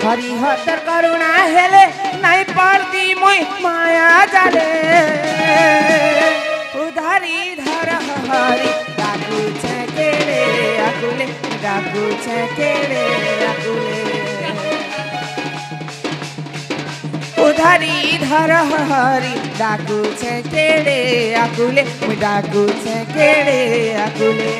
हरिहतर करुणा हेले नाई पड़ती मुई माया जाले उधारी धर हरि डाकू छकेड़े आकुले डाकू छकेड़े आकुले उधारी धर हरि डाकू छकेड़े आकुले डाकू छकेड़े आकुले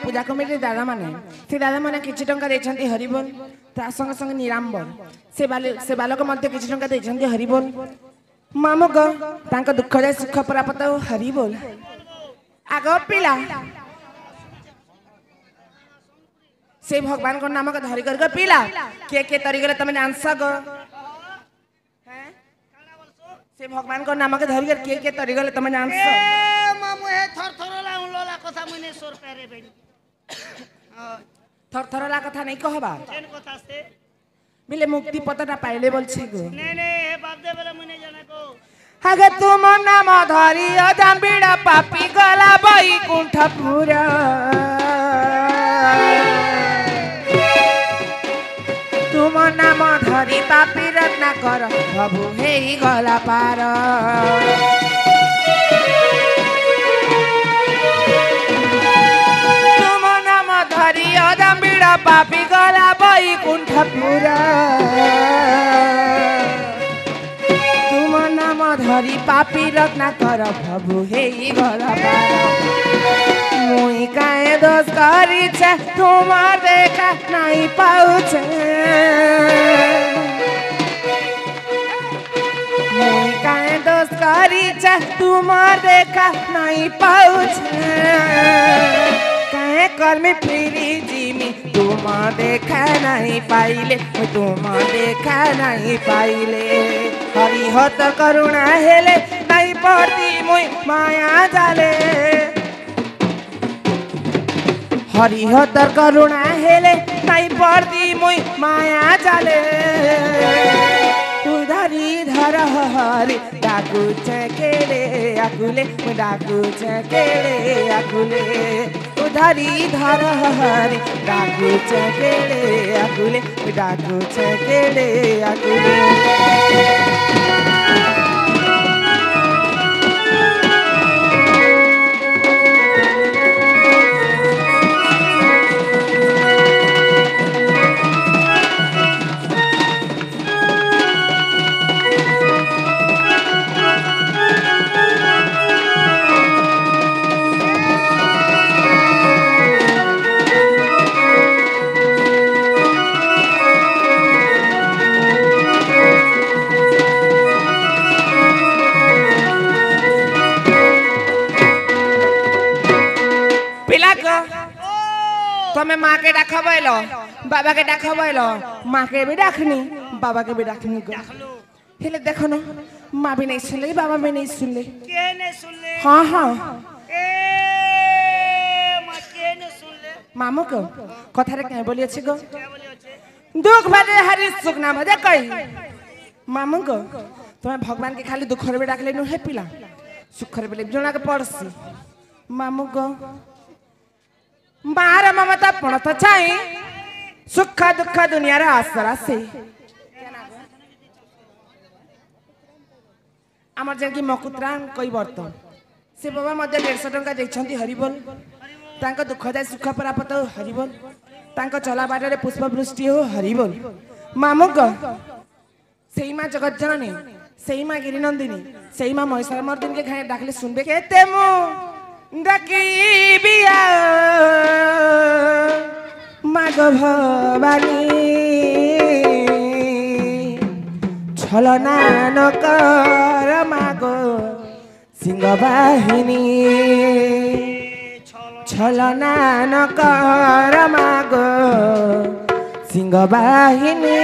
पूजा कमिटी दादा माने से दादा माने किछि टंका देछंती हरिबोल ता संग संग निरांबर से बालक मध्ये किछि टंका देछंती हरिबोल मामो ग तांका दुख जाय सुख प्राप्त हरिबोल आगो पिला से भगवान को नाम का धरि कर पिला के तरी गले तमे जानस गो हैं से भगवान को नाम के धरि कर के तरी गले तमे जानस ए मामो हे थर थर ला उलोला कथा मने सोर पेरे बेनी थर थर ला कथा नहीं कहबा केन कथा से बिले मुक्ति पतटा पाइले बोल छे गो ने हे बाप दे बेले मने जाने को आगे तुम नाम धरि अजाम्बिड़ा पापी गला बैकुंठपुर तुम नाम धरि पापी रत्ना कर प्रभु हे गला पार तुम नाम धरि अजाम्बिड़ा पापी गला बैकुंठपुर तुम नाम धरि पापी रत्ना कर प्रभु हे गला पार मुई काए दोष करी छे तुम देखा नहीं पाउछे मुई काए दोष करी छे तुम देखा नहीं पाउछे काए कर्मी फिरी जिमी तुम देखा नहीं पाइले तुम देखा नहीं पाइले हरिहत करुणा हेले नहीं पड़ती मुई माया जाले हरिहतर करुणा हेले नहीं पड़ती मुई माया जाले उधारी धर हरि डाकू छकेड़े आकुले डाकू छकेड़े आकुले उधारी धर हरि डाकू छकेड़े आकुले डाकू छकेड़े आकुले तुम्हें माँ के डाकबैलो बाबा के डाकबैलो माँ के भी डाकनी बाबा के भी डाकनी को हेले देखो ना माँ भी नहीं सुन ले बाबा भी नहीं सुन ले के ने सुन ले हाँ हाँ ए माँ के ने सुन ले मामू को कथा रे क्या बोली अच्छी को क्या बोली अच्छे दुख भरे हरि सुख ना भजे कही मामू को तुम्हें भगवान के खाली दुख रे भी डाक लेनु है पिला सुख रे भी जोना के पड़सी मामू को मार ममता पण तो चाहे सुख दुख दुनिया रे आसरा से आमर जेकी मकुत्रा कोई वर्त से बाबा मध्य 150 टंका देछंती हरिबोल तांको दुख जाय सुख प्राप्त हो हरिबोल तांको चला बाटे पुष्प वृष्टि हो हरिबोल मामुक सेई मां जगत जननी सेई मां गिरिनंदिनी सेई मां महिषासुरमर्दिनी के खाए डाकले सुनबे केते मु डाकी भी বিয়া মাগ ভবানী ছলনা নকর মাগ সিংহ বাহিনী ছলনা নকর মাগ সিংহ বাহিনী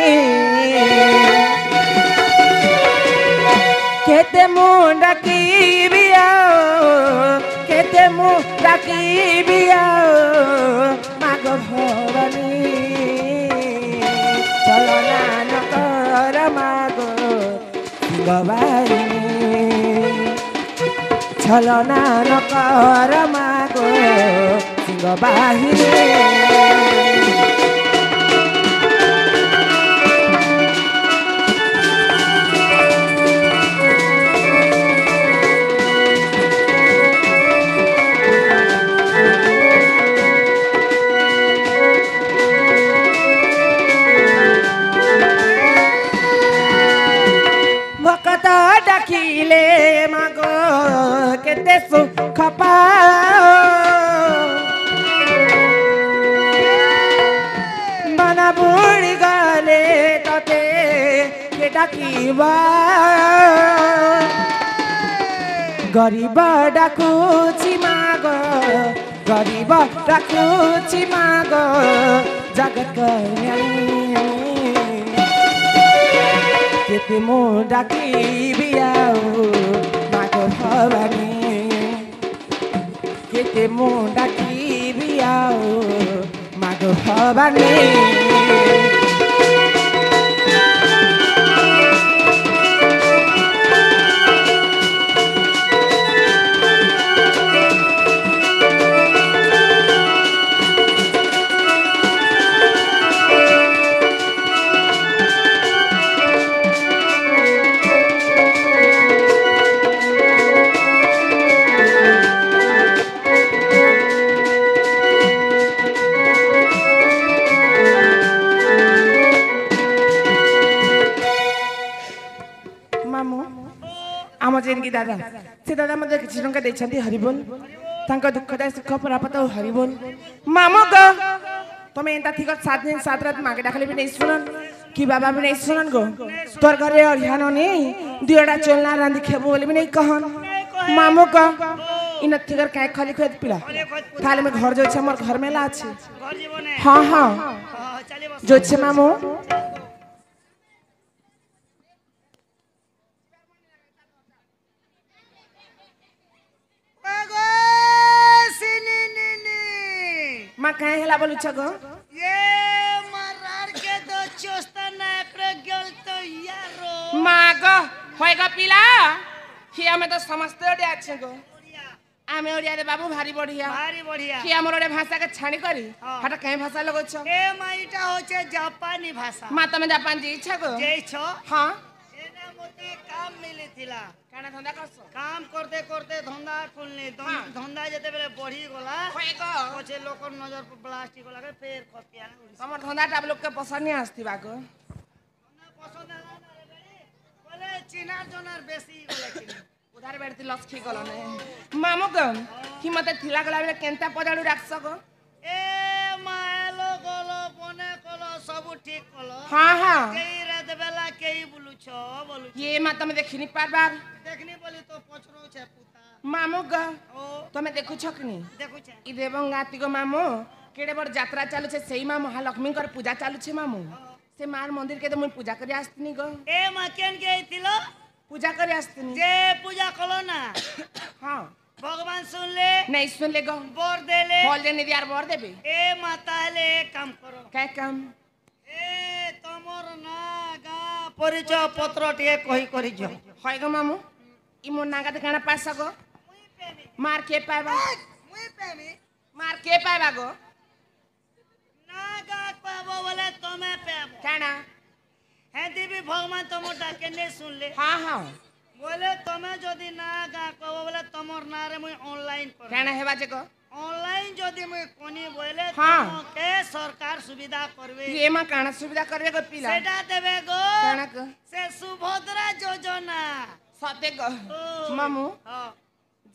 কেতে মু ডাকিবি কেতে মু ডাকিবি মাগ ভবানী ছলনা নকর মাগ সিংহ বাহিনী ছলনা নকর মাগ সিংহ বাহিনী ভকত ডাকিলে মাগ কেতে সুখ পাও বানা বুড়ি গলে ততে কে ডাকিবা গরিব ডাকুছি মাগ গরিব ডাকুছি মাগ জগৎ কল্যাণী কেতে মু ডাকিবি মাগ ভবানী কেতে মু ডাকিবি মাগ ভবানী जेनकी दादा से दादा मते किछि टंका दैछंती हरिबोल तांका दुखदा सुख प्राप्त हरिबोल मामो ग तमे एंता थिक 7 दिन 7 रात मागे डाखले भी नहीं सुनन कि बाबा भी नहीं सुनन गो तोर घरे अरियानो ने दियडा चलना रांदी खेबो बोले भी नहीं कहन मामो ग इन थिगर काय खाली खोद पिला थाले में घर जो छ मोर घर में ला छ घर जीवने हां हां चले बस जो छ मामो माँ कहे हला बोलू छगो ये मरार के दो चोस्ता ना एकरे गेल तो यारो माँ गो होएगा पिला कि हमें तो समझते हो दिया छगो आमे ओडिया रे बाबू भारी बढ़िया कि हमर ओडे भाषा के छाणी करी हटा कहे भाषा लगो छ ए माईटा होचे जापानी भाषा माँ तमे जापान जी छगो जई छ हां एना मोते काम मिली थिला काना धंधा करसो काम करते करते धंधा खुलनी धंधा जते बेले बढ़ी गला होएगा पछे लोकर नजर पर प्लास्टिक लगे फेर खपिया हमर धंधा टा लोग के पसंद नहीं आस्ती बागो ना पसंद ना रे बेरी बोले चिनार जोनार बेसी गले कि उधार बेडती लक्ष्मी गलो ने मामो ग कि मते थिला गला बेले केनता पजाडू राखसो गो ए मालो गलो बने कलो सब ठीक कलो हां हां केई रात बेला केई बोलू छ बोलू ये मां तमे देखिनी बार देखनी बोली तो पछरो छे पुता मामो ग ओ तमे देखु छकनी देखु छे इ देवंगाती गो मामो केडे बड़ यात्रा चालू छे सेई मां महालक्ष्मी कर पूजा चालू छे मामो से मार मंदिर के तो मुई पूजा करी आस्तनी गो ए मां केन के थिलो पूजा करी आस्तनी जे पूजा कलो ना हां भगवान सुन ले नहीं सुन ले गो बोर दे ले बोल दे नहीं यार बोर देबे ए माता ले काम करो काय काम ए तमर ना गा परिचय पत्र टिए कहि करि जो होय गो मामू इ मोर नागा ते काना पासा गो मुई पेमी मार के पाबा मुई पेमी मार के पाबा गो नागा पाबो बोले तमे पेबो काना हे देवी भगवान तमर डाके ने सुन ले हां हां बोले तमे जदी नागा कहबो बोले तमर ना रे मुई ऑनलाइन कर काना हेबा जे गो ऑनलाइन जदी मुई कोनी बोले हाँ। के सरकार सुविधा करबे ये मां काना सुविधा करबे गो पिला सेटा देबे गो काना गो से सुभद्रा योजना सते गो ओ। मामू हां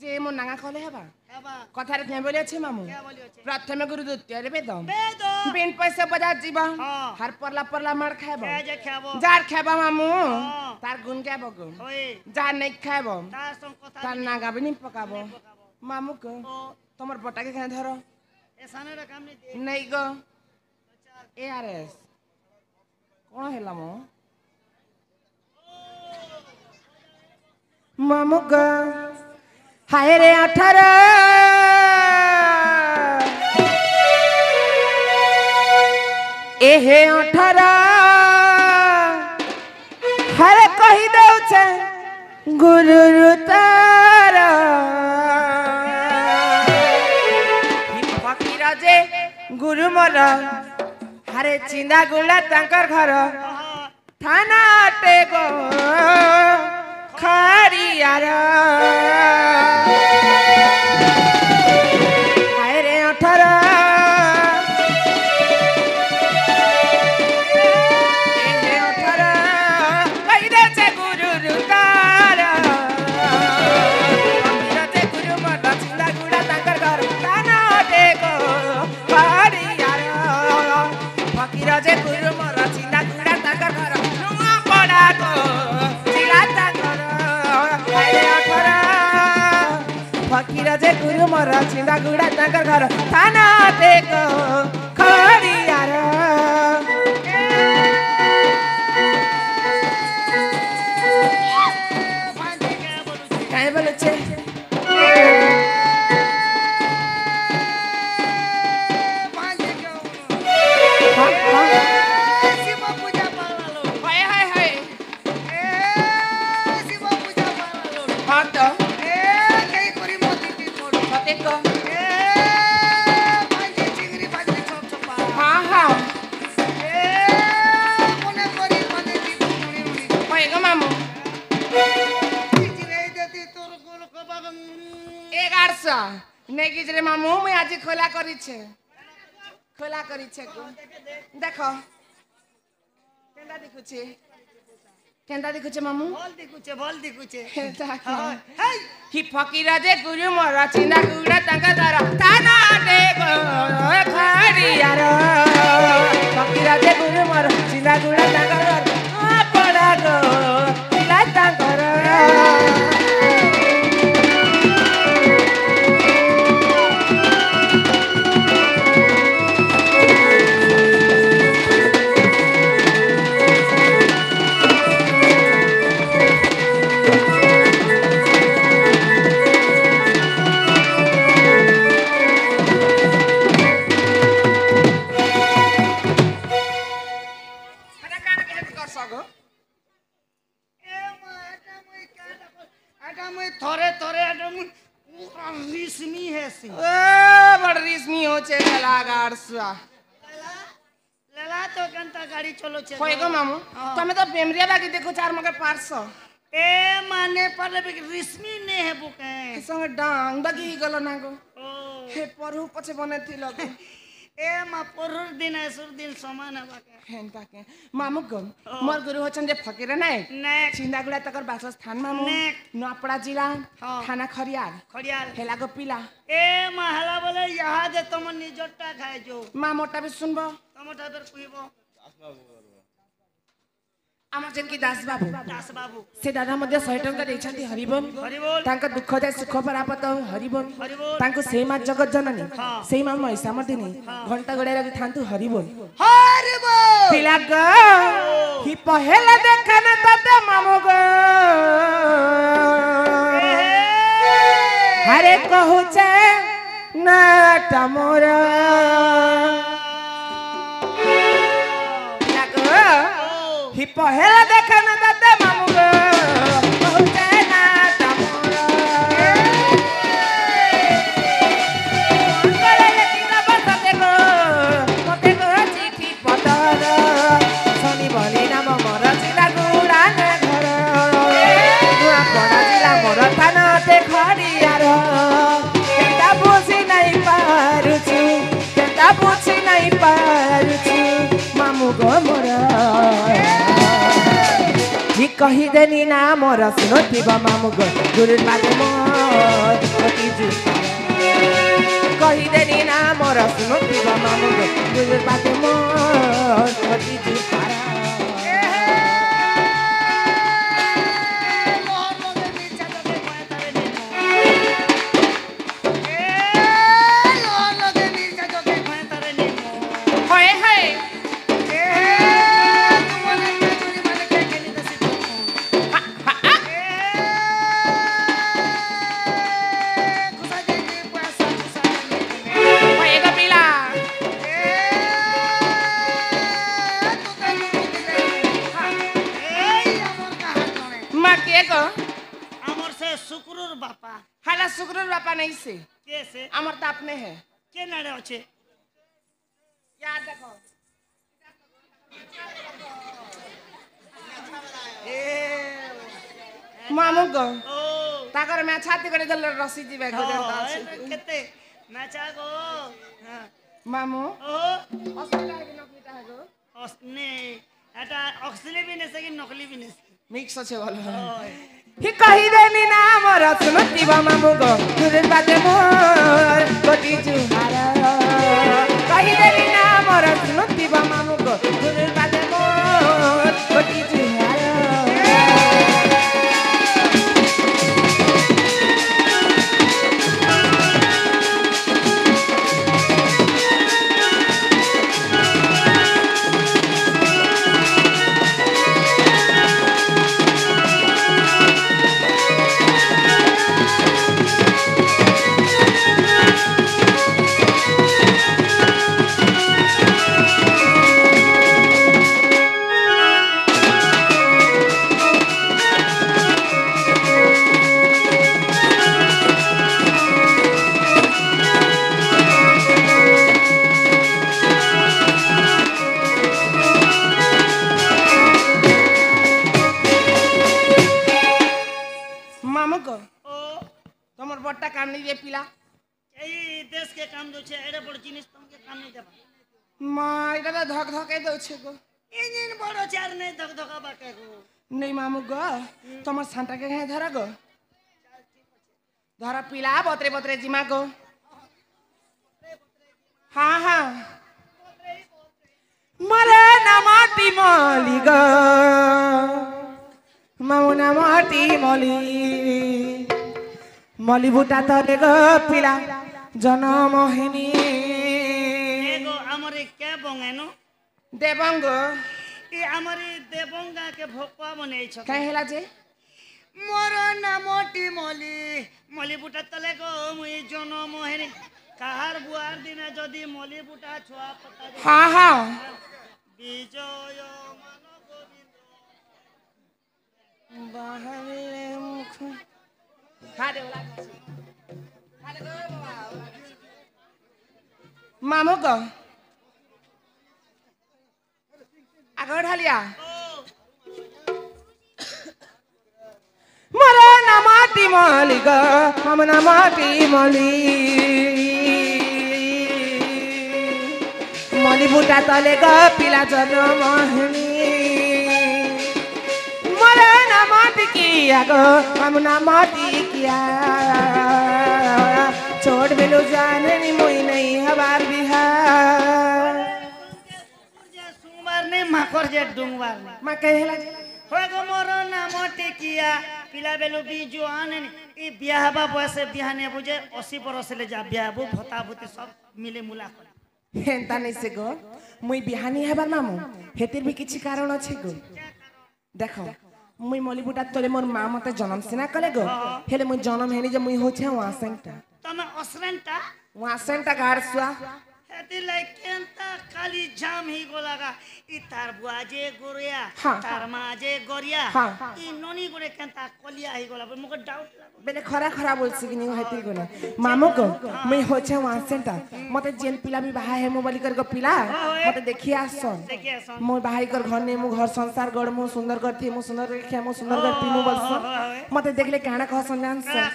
যে মো নাঙা কলে হেবা হেবা কথারে কে বলি আছে মামু কে বলি আছে প্রথমে গুরু দ্বিতীয় রে বেদ বেদ বিন পয়সা বাজার জীব হ্যাঁ। হার পরলা পরলা মার খাইব কে যে খাব যার খাইবা মামু হ্যাঁ। তার গুণ গাইব গো ওই যার নাই খাইব তার সঙ্গ কথা তার না গাবে নি পকাব পকাবো মামু কো ও তোমার বটাকে কেন ধরো এসানের কাম নি দে নাই গো এআরএস কোন হেলা মো মামু গো হায় রে 18 एहे 18 हर कही दउछे गुरु तार फकीर जे गुरु मोर हरे चिंदा गुला तांकर घर थाना टेगो खरियार हाय रे 18 जे गुरु मोर चिंदा गुड़ा ताकर घर नुआ पड़ा गो चिला ताकर हाय 18 फकीर जे गुरु मोर चिंदा गुड़ा ताकर घर थाना देखो खड़ियार काहे बोले छे नेगिजरे मामू मैं आज खोला करिछे देखो केंदा दिखुछे मामू बोल दिखुछे ही फकीर जे गुरु मोर चिंदा गुड़ा तांका दर थाना देगो खड़ियार फकीर जे गुरु मोर चिंदा गुड़ा तांका दर पड़ा गो चिला तांकर थोरे थोरे रिस्मी है सी बड़ रिस्मी हो छे कलाकार सा लला तो घंटा गाड़ी चलो छे होय गो मामू तमे तो बेमरिया बाकी देखो चार मगे 500 ए माने पर रिस्मी ने है बुके संग डांग बाकी गलो ना गो ओ हे परहु पछे बने थिलो ए मा परहु दिन असुर दिन समान है बाके हेंता के मामू गो मोर गुरु होचन जे फकीर नाय नेक चिंदागुड़ा तकर बासस्थान मामू नपड़ा जिला थाना खरियार हेला गो पिला ए महला बोले यहाँ जे तुम निजटा खाए जो मा मोटा भी सुनबो टमाटर पर कुइबो আমার জেনকি দাস বাবু সে দাদা মধ্যে 100 টাকা দেইছান্তি হরিবল তাঙ্ক দুঃখ যায় সুখ পরাপত হরিবল তাঙ্ক সেই মা জগৎ জননী সেই মা মহিষা মর্দিনী ঘন্টা গড়াই রাখি থান্তু হরিবল পিলা গো হি পহেলা দেখানে ততে মামু গো হরে কহুছে না টামরা ही पहला देखा न दादा मामू गो बहुते ना तमोरा करे लेकिन बताते गो चिठी पतर सनी बली नाम मोर जिला गुड़ा ने घर दुआ पड़ा जिला मोर थाना ते खड़ियार केता बुझी नहीं पारुछु केता बुझी नहीं पारुछु मामू गो मोर କହିଦେନି ନା ମୋର ଶୁଣୁଥିବ ମାମୁଁ ଗୋ ଗୁରୁ ବାଟେ ମୋର ଅତି ଜୁହାର କହିଦେନି ନା ମୋର ଶୁଣୁଥିବ ମାମୁଁ ଗୋ ଗୁରୁ ବାଟେ ମୋର ଅତି ଜୁହାର शुक्र बापा नहीं से कैसे अमर तो अपने है के नाड़े अच्छे याद देखो मामू गो ताकर मैं छाती करे दल रसी जीवे गो केते नाचा गो मामू ओ असली है कि नकली है गो असने एटा असली भी नहीं कि नकली भी नहीं मिक्स আছে বলো হি কহি দেনি না মোর শুনতিবা মামু গো তুরে বাতে মোর গটি জুহার কহি দেনি না মোর শুনতিবা মামু গো তুরে বাতে মোর গটি জুহার धक धके दउछे गो इंजन बड़ो चार नहीं धक धका बाके गो नहीं मामू गो तमर सांता के है धरा गो धरा पिला बतरे बतरे जिमा गो हाँ हाँ मरे ना माटी मली गो मामू ना माटी मली मली बुटा तले गो पिला जनम हेनी एगो हमरे के बंगेनो देवंग ए हमारी देवंगा के भोकवा बने छ काहे हेला जे मोर नामटी मली मली बुटा तले गो मुई जनम हेनी काहार बुआर दिना जदी मली बुटा छुआ पता हाँ हाँ विजय मन गोविंद बाहरे मुख हाडे वाला हाडे गो बाबा मामू गो आगर ढालिया मरे ना माटी मली ग हम ना माटी मली मली बुटा तले ग पिला जनम हेनी मरे ना माटी किया ग हम ना माटी किया छोड़ बेलो जाने नी मोई नहीं हबार बिहार ने माकर जे डुंगवार मा कहेला हो गो मोर नाम टेकिया पिला बेलु बिजु आने ई बियाहबा बयसे बिहाने बुझे 80 बरस ले जा बियाहबो भता भूति सब मिले मुला कर हेंता नहीं से गो मुई बिहानी हेबार मामू हेतिर भी किछि कारण अछि गो देखो मुई मलीबुटा तोले मोर मां मते जन्म सिना कले गो हेले मुई जन्म हेनी जे मुई होछे वासेंटा तमे वासेंटा गारसुआ हेति लाइकेंता खाली जाम ही गोलागा ई तार बुआजे गोरिया तार माजे गोरिया ई नोनी गोरे केंता कलिया ही गोला मको डाउट लागो बेले खरा खरा बोलसी कि नी हेति गोना मामू को मुई होछे वासेंटा मते जेन पिला भी बाहा हे मोबाइल कर गो पिला मते देखि आसन मोर बाहाई कर घर ने मो घर संसार गड़ मो सुंदर करथि मो सुंदर रखिया मो सुंदर करथि मो बलस मते देखले काना कह संजान से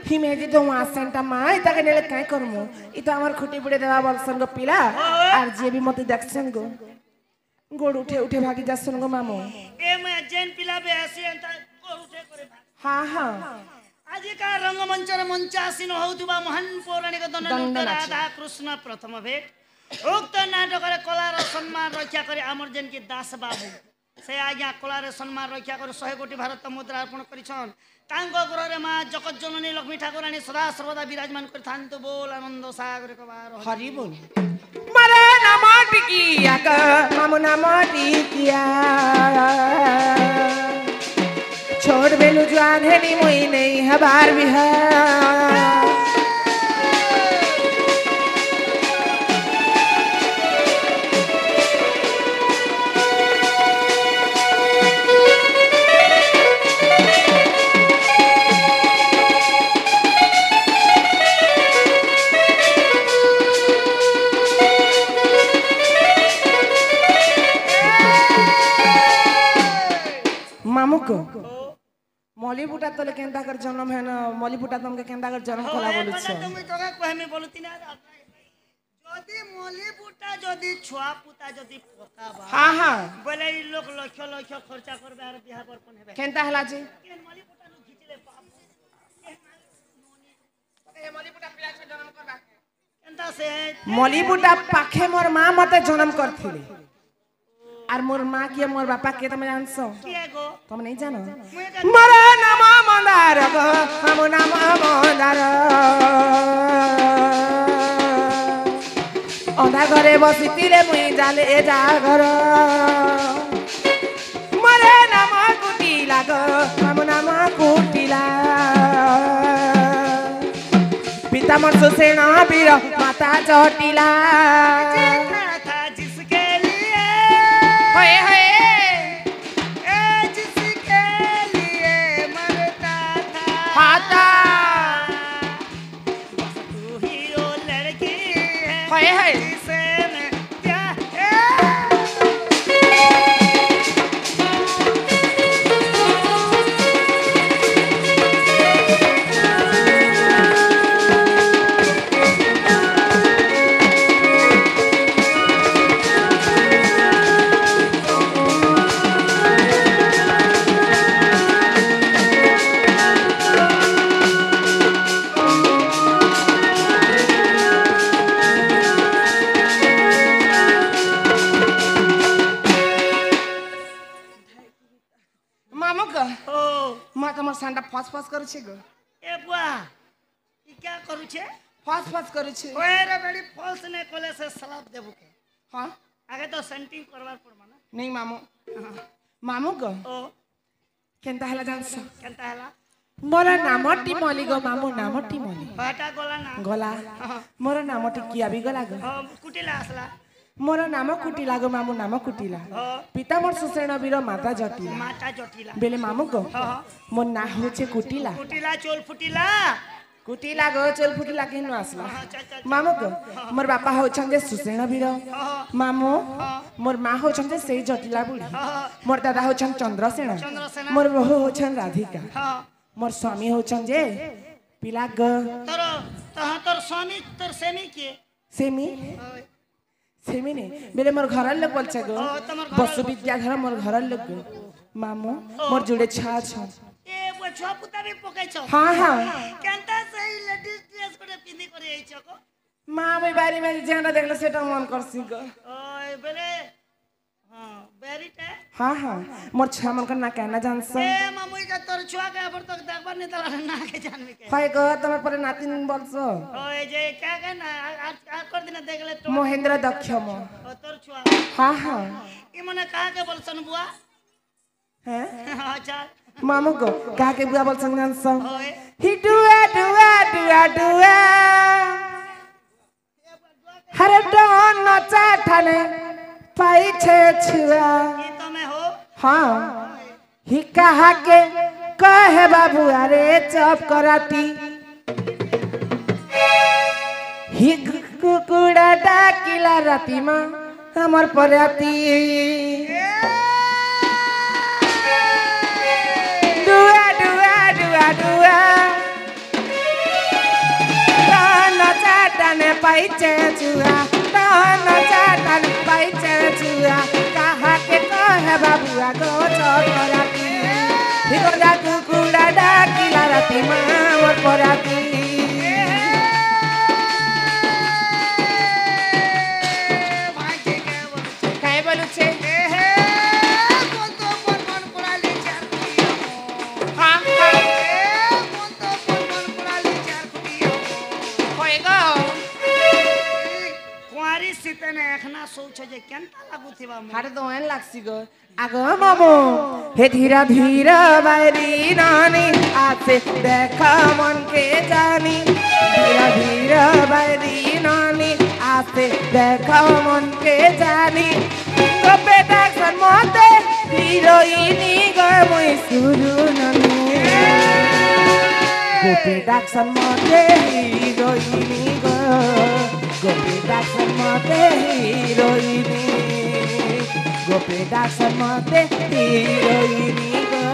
ही में जे तो वासेंटा माई ताके नेले काय करमु ई तो हमर खुटी बुड़े देवा बलसन गो पिला आर जे भी मते देखसन गो गोड़ उठे उठे भागी जासन गो मामू ए मैं जेन पिला बे आसी एंता उठे करे हाँ हाँ आजिका रंगमंचर मंचासीन होउतबा महान पौराणिक दंड राधा कृष्ण प्रथम भेट उक्त नाटक कलार सम्मान रक्षा करे आमर जेन की दास बाबू से आज्ञा कलार सम्मान रक्षा करे 100 कोटी भारत मुद्रा अर्पण करिछन तांको गृहरे मां जगत जननी लक्ष्मी ठाकुरानी सदा सर्वदा विराजमान करथांतो बोल आनंद सागर कबार हरि बोल मरे ना माटी किया का हम ना माटी किया छोड़ बेलू जान है नी मुई नहीं है बार बिहार मामुको मलीबुटा तले केंदा कर जन्म है ना मलीबुटा तुमके केंदा कर जन्म कला बोलु छ तुम तोरा कहमे बोलुती ना जदी मलीबुटा जदी छुआ पुता जदी पकाबा हां हां बोले ई लोग लक्ष लक्ष खर्चा करबे आर बियाह बरपन हेबे केंता हला जी केन मलीबुटा नु खिचले बाप ए मलीबुटा पिला छ जन्म करबा केंता से मलीबुटा पाखे मोर मां मते जन्म करथिले आर मोर मां के मोर बापा के तुम जानसो के गो तुम नहीं जानो मोर नाम मंदार गो हम नाम मंदार अंधा घरे बसितिले मुई जाले ए जा घर मोर नाम कुटिला गो हम नाम कुटिला पिता मन सुसेना बीर माता चटिला था जिसके लिए होए होए जिसके लिए मरता था हाता बस तू ही वो लड़की है होए होए जिसे मैं प्यार सांडा फस फस करू छे गो ए बुआ ई क्या करू छे फस फस करू छे ओए रे बेड़ी फॉल्स ने कोले से सलाब देबू के हां आगे तो सेंटिंग करवार पड़मा ना नहीं मामू मामू गो ओ केनता हला जानस केनता हला मोरा नामटी मली गो मामू नामटी मली बाटा गोला ना गोला मोरा नामटी किया भी गोला गो कुटिला असला मोर नाम कुटिला गो मामू नाम कुटिला पिता मोर सुसेन वीर माता जटिला बेले मामू गो मोर ना होचे कुटिला चोल फुटिला कुटिला गो चोल फुटिला केनु आसला मामू गो मोर बापा होछन जे सुसेन वीर मामू मोर मा होछन जे सेई जटिला बुढ़ी मोर दादा होछन चंद्रसेन मोर बहू होछन राधिका मोर स्वामी होछन जे पिला गो तोर स्वामी तोर सेमी के सेमी सेमी ने मेरे मोर घर लोग बोल छे गो बसु विद्या घर मोर घर लोग गो मामू मोर जुड़े छा छ ए वो छुआ पुता भी पकाई छ हां हां केनता सही लेडीज ड्रेस कोटे पिंदी करे आई छ को मां मैं बारी में जेना देखले सेटा मन करसी गो ओए बेले हां बेरीटे हां हां मोर छा मन करना कहना जानस ए मामुई का तोर छुआ के पर तक देखबर ने तला ना के जानबे के हाय गो तमे पर नातिन बोलसो ओए जे क्या कहना आज कर दिन देखले तो महेंद्र दक्षम तोर छुआ हां हां ई मने कहा के बोलसन बुआ हैं अच्छा मामू गो कहा के बुआ बोलसन जानस ही डुआ डुआ डुआ डुआ हर डन नचा ठाने पाई छे छुआ ई तो मैं हो हाँ ही कहा के कहे बाबू अरे चप कराती ही कुकुड़ा डाकिला राती माँ हमर पराती डुआ डुआ डुआ डुआ चाटने पाइचे चुआ चाटने पाइचे चुआ कहा के कहे बाबुआ गो चोरा ଗଜା କୁକୁଡ଼ା ଡାକିଲା ରାତି ମା ମୋର ପରାତି କାଇଁ ବୋଲୁଛେ कुआरी सीते ने एखना सोच जे केनता लागुथिबा मो हारे तो एन लागसी गो आगो मामो हे धीरा धीरा बारी नानी आसे देखा मन के जानी धीरा धीरा बारी नानी आसे देखा मन के जानी गो बेटा सन मते हिरोइनी गो मुई सुरु नानी गो बेटा सन मते हिरोइनी गो बेटा सन मते हिरोइनी Gopedaxan mate heroini go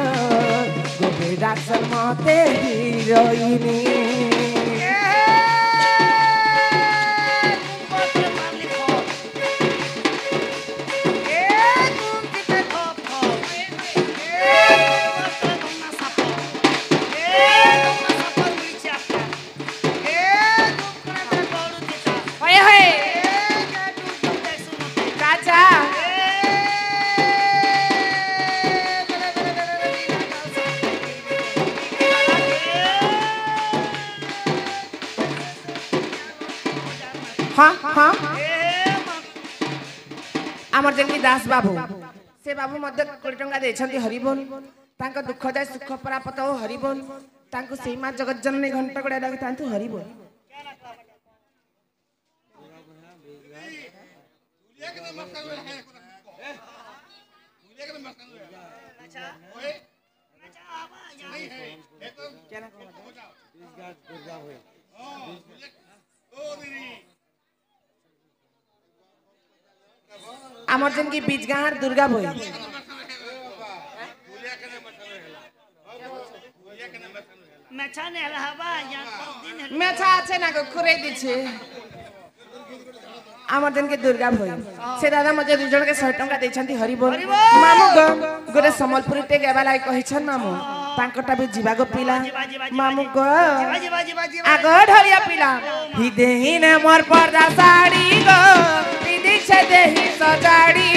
Gopedaxan mate heroini हाँ आमर जेनकी दास बाबू से बाबू मध्य 20 टंका देछंती हरिबोल तांको दुख जाय सुख प्राप्त हो हरिबोल तांको सेई मा जगत जननी घंटा गडा डाक तांतु हरिबोल आमर जेनकी बीजगार दुर्गा भई मेछा ने हवा या दिन मेछा আছে না গো করে দিছে आमर जेनकी दुर्गा भई से दादा मजे दु जण के 100 टंका देछंती हरिबोल मामू गो गोरे संबलपुर ते गेबालाई कहिछन मामू तांकटा भी जीवा गो पिला मामू गो आगो ढलिया पिला हि देही ने मोर पर्दा साड़ी गो पिदी छे देही सजाड़ी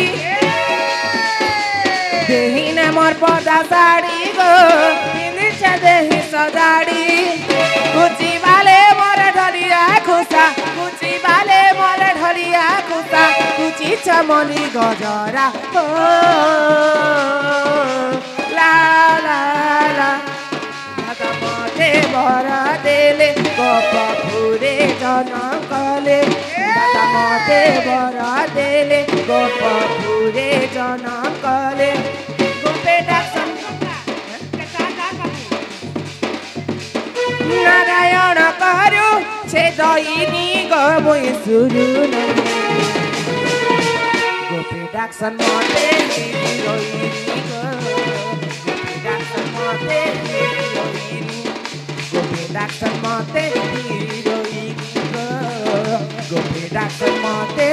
देही ने मोर पर्दा साड़ी गो पिदी छे देही सजाड़ी कुची वाले मोर ढलिया खुसा कुची वाले मोर ढलिया खुसा कुची चमली गजरा हो ला ला ला दादा मते भरा देले गोपपुरे जनकले दादा मते भरा देले गोपपुरे जनकले गोपेटा नारायण करु छे दईनी गमुई सुरु गोपेटाक्सन मते हिरोइनी गो गोपेटाक्सन मते हिरोइनी गोपेटाक्सन मते हिरोइनी गो गोपेटाक्सन मते